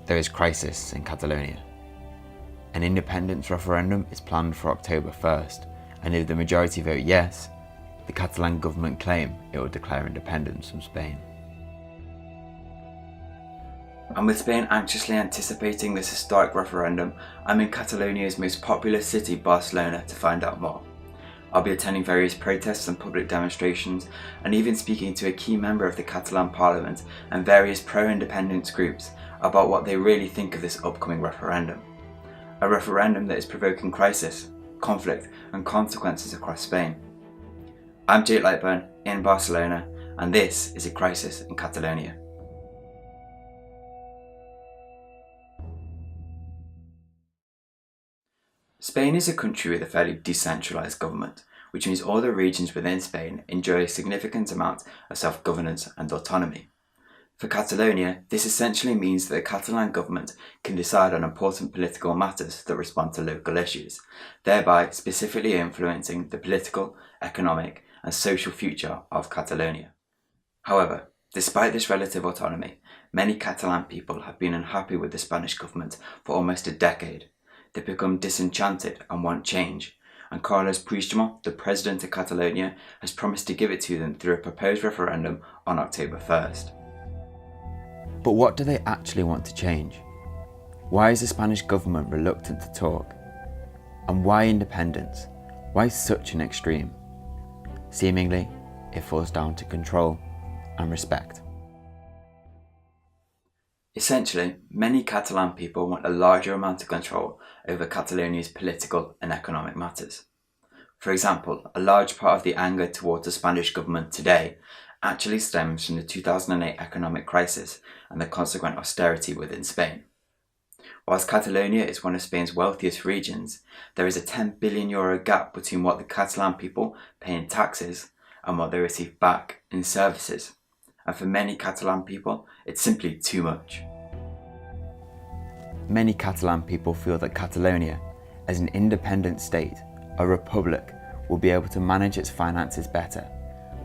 There is crisis in Catalonia. An independence referendum is planned for October 1st, and if the majority vote yes, the Catalan government claim it will declare independence from Spain. And with Spain anxiously anticipating this historic referendum, I'm in Catalonia's most populous city, Barcelona, to find out more. I'll be attending various protests and public demonstrations, and even speaking to a key member of the Catalan Parliament and various pro-independence groups about what they really think of this upcoming referendum. A referendum that is provoking crisis, conflict and consequences across Spain. I'm Jake Lightburn in Barcelona, and this is A Crisis in Catalonia. Spain is a country with a fairly decentralised government, which means all the regions within Spain enjoy a significant amount of self-governance and autonomy. For Catalonia, this essentially means that the Catalan government can decide on important political matters that respond to local issues, thereby specifically influencing the political, economic and social future of Catalonia. However, despite this relative autonomy, many Catalan people have been unhappy with the Spanish government for almost a decade. They've become disenchanted and want change, and Carles Puigdemont, the president of Catalonia, has promised to give it to them through a proposed referendum on October 1st. But what do they actually want to change? Why is the Spanish government reluctant to talk? And why independence? Why such an extreme? Seemingly, it falls down to control and respect. Essentially, many Catalan people want a larger amount of control over Catalonia's political and economic matters. For example, a large part of the anger towards the Spanish government today actually stems from the 2008 economic crisis and the consequent austerity within Spain. Whilst Catalonia is one of Spain's wealthiest regions, there is a €10 billion gap between what the Catalan people pay in taxes and what they receive back in services. And for many Catalan people, it's simply too much. Many Catalan people feel that Catalonia, as an independent state, a republic, will be able to manage its finances better,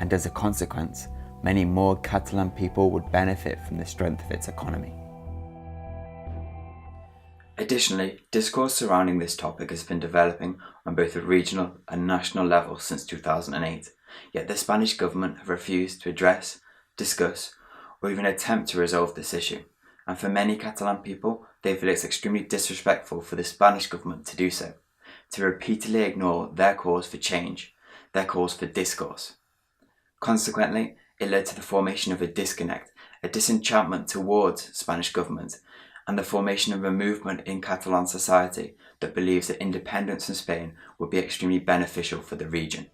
and as a consequence, many more Catalan people would benefit from the strength of its economy. Additionally, discourse surrounding this topic has been developing on both a regional and national level since 2008, yet the Spanish government have refused to address, discuss, or even attempt to resolve this issue, and for many Catalan people, they feel it's extremely disrespectful for the Spanish government to do so, to repeatedly ignore their calls for change, their calls for discourse. Consequently, it led to the formation of a disconnect, a disenchantment towards Spanish government, and the formation of a movement in Catalan society that believes that independence from Spain would be extremely beneficial for the region.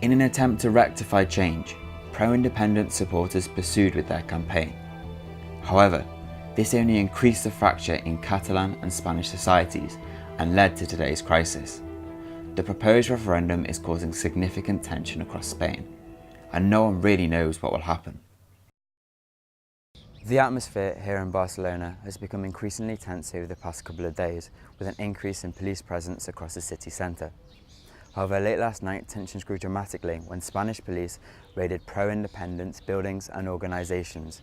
In an attempt to rectify change, pro-independence supporters pursued with their campaign. However, this only increased the fracture in Catalan and Spanish societies and led to today's crisis. The proposed referendum is causing significant tension across Spain, and no one really knows what will happen. The atmosphere here in Barcelona has become increasingly tense over the past couple of days, with an increase in police presence across the city centre. However, late last night, tensions grew dramatically when Spanish police raided pro-independence buildings and organisations,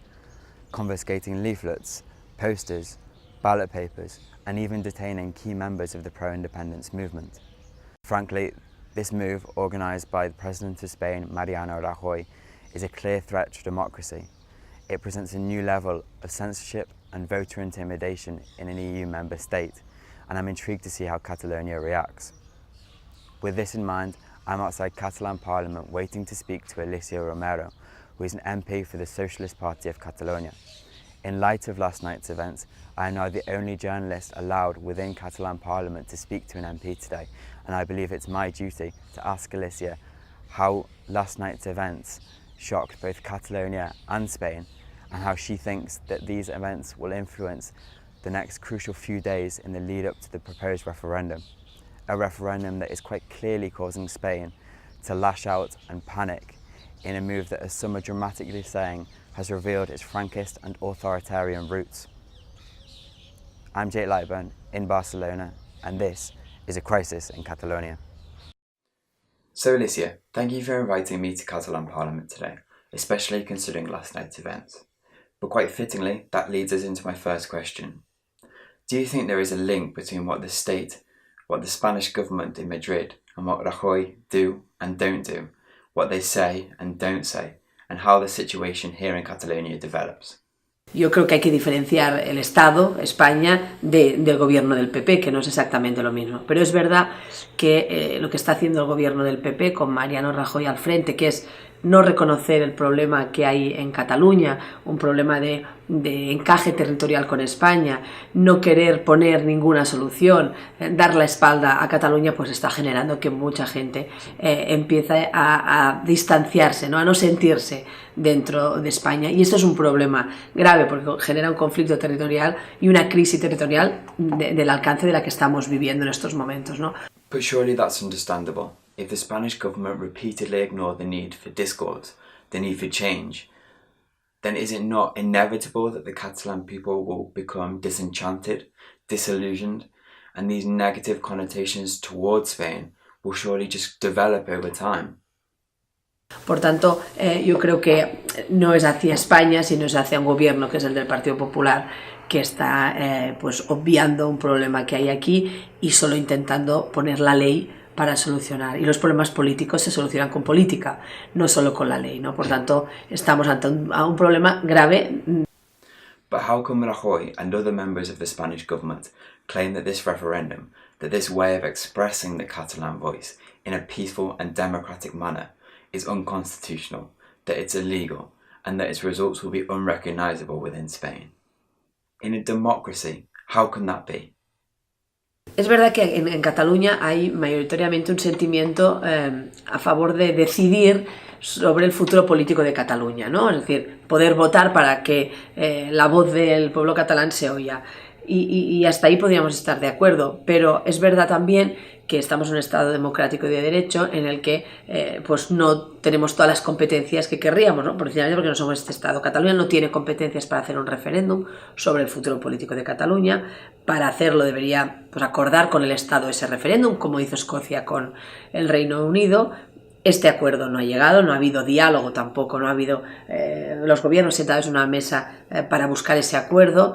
confiscating leaflets, posters, ballot papers, and even detaining key members of the pro-independence movement. Frankly, this move, organised by the President of Spain, Mariano Rajoy, is a clear threat to democracy. It presents a new level of censorship and voter intimidation in an EU member state, and I'm intrigued to see how Catalonia reacts. With this in mind, I'm outside Catalan Parliament waiting to speak to Alicia Romero, who is an MP for the Socialist Party of Catalonia. In light of last night's events, I am now the only journalist allowed within Catalan Parliament to speak to an MP today, and I believe it's my duty to ask Alicia how last night's events shocked both Catalonia and Spain, and how she thinks that these events will influence the next crucial few days in the lead up to the proposed referendum. A referendum that is quite clearly causing Spain to lash out and panic in a move that, as some are dramatically saying, has revealed its Franquist and authoritarian roots. I'm Jake Lightburn in Barcelona, and this is A Crisis in Catalonia. So Alicia, thank you for inviting me to Catalan Parliament today, especially considering last night's events. But quite fittingly, that leads us into my first question. Do you think there is a link between what the state, what the Spanish government in Madrid, and what Rajoy do and don't do, what they say and don't say, and how the situation here in Catalonia develops? Yo creo que hay que diferenciar el Estado, España, del gobierno del PP, que no es exactamente lo mismo. Pero es verdad que lo que está haciendo el gobierno del PP con Mariano Rajoy al frente, que es no reconocer el problema que hay en Cataluña, un problema de encaje territorial con España, no querer poner ninguna solución, dar la espalda a Cataluña, pues está generando que mucha gente empiece a distanciarse, ¿no? A no sentirse dentro de España. Y esto es un problema grave porque genera un conflicto territorial y una crisis territorial del alcance de la que estamos viviendo en estos momentos, ¿no? But surely that's understandable. If the Spanish government repeatedly ignored the need for discourse, the need for change, then is it not inevitable that the Catalan people will become disenchanted, disillusioned, and these negative connotations towards Spain will surely just develop over time? Por tanto, yo creo que no es hacia España, sino es hacia un gobierno que es el del Partido Popular, que está pues obviando un problema que hay aquí y solo intentando poner la ley para solucionar. Y los problemas políticos se solucionan con política, no solo con la ley, ¿no? Por tanto, estamos ante un problema grave. But how come Rajoy and other members of the Spanish government claim that this referendum, that this way of expressing the Catalan voice in a peaceful and democratic manner is unconstitutional, that it's illegal, and that its results will be unrecognisable within Spain? In a democracy, how can that be? Es verdad que en Cataluña hay mayoritariamente un sentimiento a favor de decidir sobre el futuro político de Cataluña, ¿no? Es decir, poder votar para que la voz del pueblo catalán se oiga. Y hasta ahí podríamos estar de acuerdo, pero es verdad también que estamos en un Estado democrático y de derecho en el que pues no tenemos todas las competencias que querríamos, ¿no? Precisamente porque no somos este Estado. Cataluña no tiene competencias para hacer un referéndum sobre el futuro político de Cataluña. Para hacerlo debería pues, acordar con el Estado ese referéndum, como hizo Escocia con el Reino Unido. Este acuerdo no ha llegado, no ha habido diálogo tampoco, no ha habido los gobiernos sentados en una mesa para buscar ese acuerdo.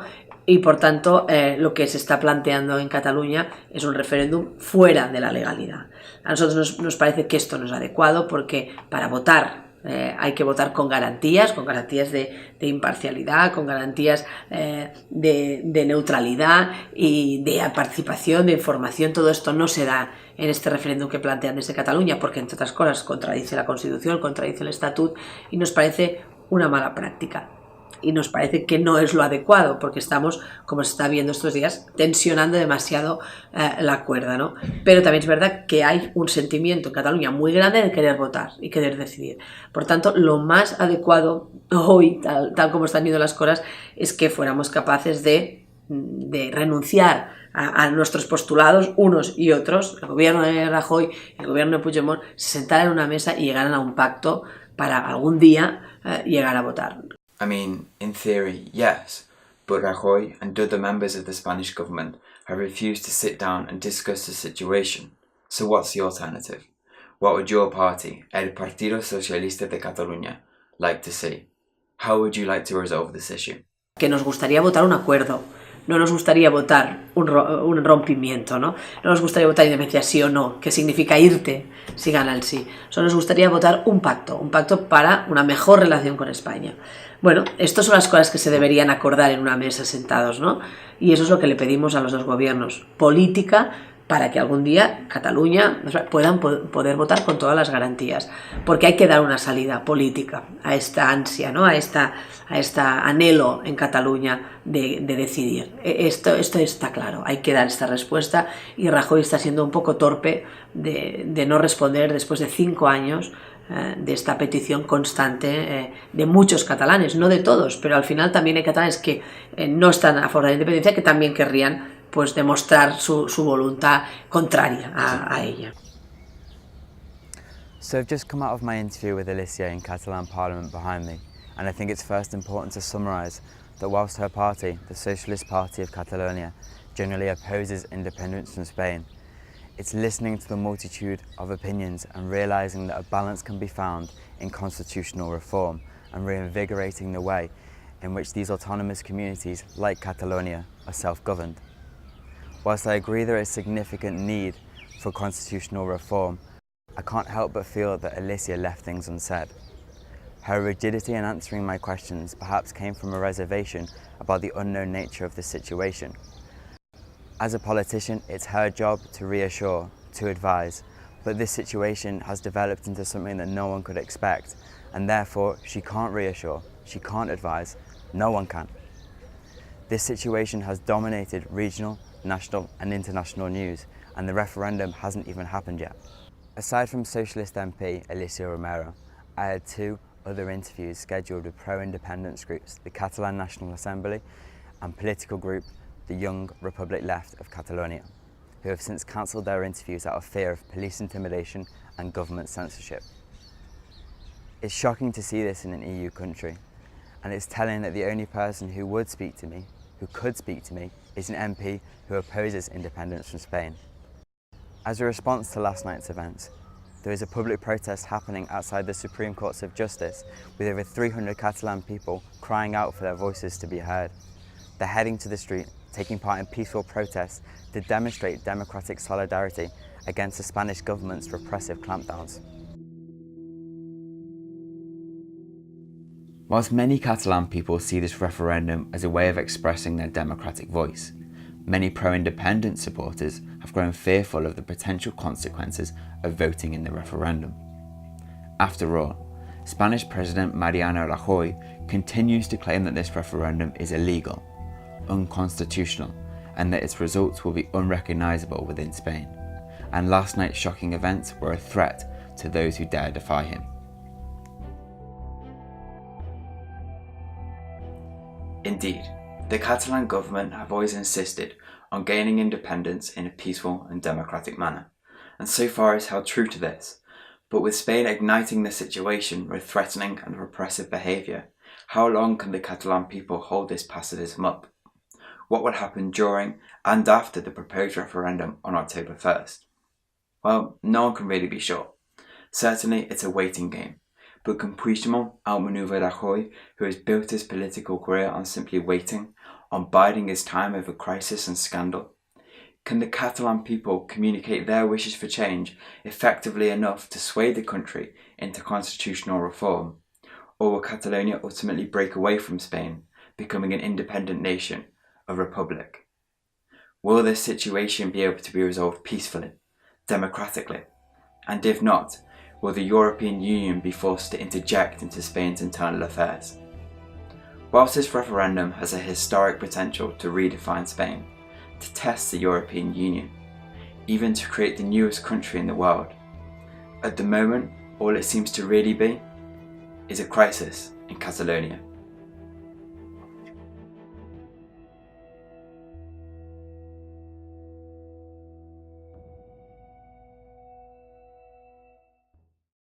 Y por tanto lo que se está planteando en Cataluña es un referéndum fuera de la legalidad. A nosotros nos parece que esto no es adecuado porque para votar hay que votar con garantías de imparcialidad, con garantías de neutralidad y de participación, de información. Todo esto no se da en este referéndum que plantean desde Cataluña porque, entre otras cosas, contradice la Constitución, contradice el Estatut y nos parece una mala práctica. Y nos parece que no es lo adecuado porque estamos, como se está viendo estos días, tensionando demasiado la cuerda, ¿no? Pero también es verdad que hay un sentimiento en Cataluña muy grande de querer votar y querer decidir. Por tanto, lo más adecuado hoy, tal como están yendo las cosas, es que fuéramos capaces de renunciar a nuestros postulados, unos y otros, el gobierno de Rajoy, el gobierno de Puigdemont, se sentaran en una mesa y llegaran a un pacto para algún día llegar a votar. I mean, in theory, yes, but Rajoy and other members of the Spanish government have refused to sit down and discuss the situation. So what's the alternative? What would your party, El Partido Socialista de Cataluña, like to see? How would you like to resolve this issue? Que nos gustaría votar un acuerdo, no nos gustaría votar un rompimiento, ¿no? No nos gustaría votar independencia sí o no, que significa irte si gana el sí. Solo nos gustaría votar un pacto para una mejor relación con España. Bueno, estas son las cosas que se deberían acordar en una mesa sentados, ¿no? Y eso es lo que le pedimos a los dos gobiernos. Política para que algún día Cataluña puedan poder votar con todas las garantías. Porque hay que dar una salida política a esta ansia, ¿no? A esta anhelo en Cataluña de decidir. Esto está claro, hay que dar esta respuesta y Rajoy está siendo un poco torpe de no responder después de 5 años de esta petición constante de muchos catalanes, no de todos, pero al final también hay catalanes que no están a favor de la independencia que también querrían pues demostrar su voluntad contraria a ella. So I've just come out of my interview with Alicia in Catalan Parliament behind me, and I think it's first important to summarise that whilst her party, the Socialist Party of Catalonia, generally opposes independence from Spain, it's listening to the multitude of opinions and realising that a balance can be found in constitutional reform and reinvigorating the way in which these autonomous communities, like Catalonia, are self-governed. Whilst I agree there is significant need for constitutional reform, I can't help but feel that Alicia left things unsaid. Her rigidity in answering my questions perhaps came from a reservation about the unknown nature of the situation. As a politician, it's her job to reassure, to advise, but this situation has developed into something that no one could expect, and therefore she can't reassure, she can't advise, no one can. This situation has dominated regional, national and international news, and the referendum hasn't even happened yet. Aside from Socialist MP Alicia Romero, I had two other interviews scheduled with pro-independence groups, the Catalan National Assembly and political group the Young Republic Left of Catalonia, who have since cancelled their interviews out of fear of police intimidation and government censorship. It's shocking to see this in an EU country, and it's telling that the only person who would speak to me, who could speak to me, is an MP who opposes independence from Spain. As a response to last night's events, there is a public protest happening outside the Supreme Courts of Justice with over 300 Catalan people crying out for their voices to be heard. They're heading to the street, taking part in peaceful protests to demonstrate democratic solidarity against the Spanish government's repressive clampdowns. Whilst many Catalan people see this referendum as a way of expressing their democratic voice, many pro-independence supporters have grown fearful of the potential consequences of voting in the referendum. After all, Spanish President Mariano Rajoy continues to claim that this referendum is illegal, unconstitutional, and that its results will be unrecognisable within Spain. And last night's shocking events were a threat to those who dare defy him. Indeed, the Catalan government have always insisted on gaining independence in a peaceful and democratic manner, and so far has held true to this. But with Spain igniting the situation with threatening and repressive behaviour, how long can the Catalan people hold this pacifism up? What will happen during and after the proposed referendum on October 1st? Well, no one can really be sure. Certainly it's a waiting game. But can Puigdemont outmaneuver Rajoy, who has built his political career on simply waiting, on biding his time over crisis and scandal? Can the Catalan people communicate their wishes for change effectively enough to sway the country into constitutional reform? Or will Catalonia ultimately break away from Spain, becoming an independent nation, a republic? Will this situation be able to be resolved peacefully, democratically? And if not, will the European Union be forced to interject into Spain's internal affairs? Whilst this referendum has a historic potential to redefine Spain, to test the European Union, even to create the newest country in the world, at the moment all it seems to really be is a crisis in Catalonia.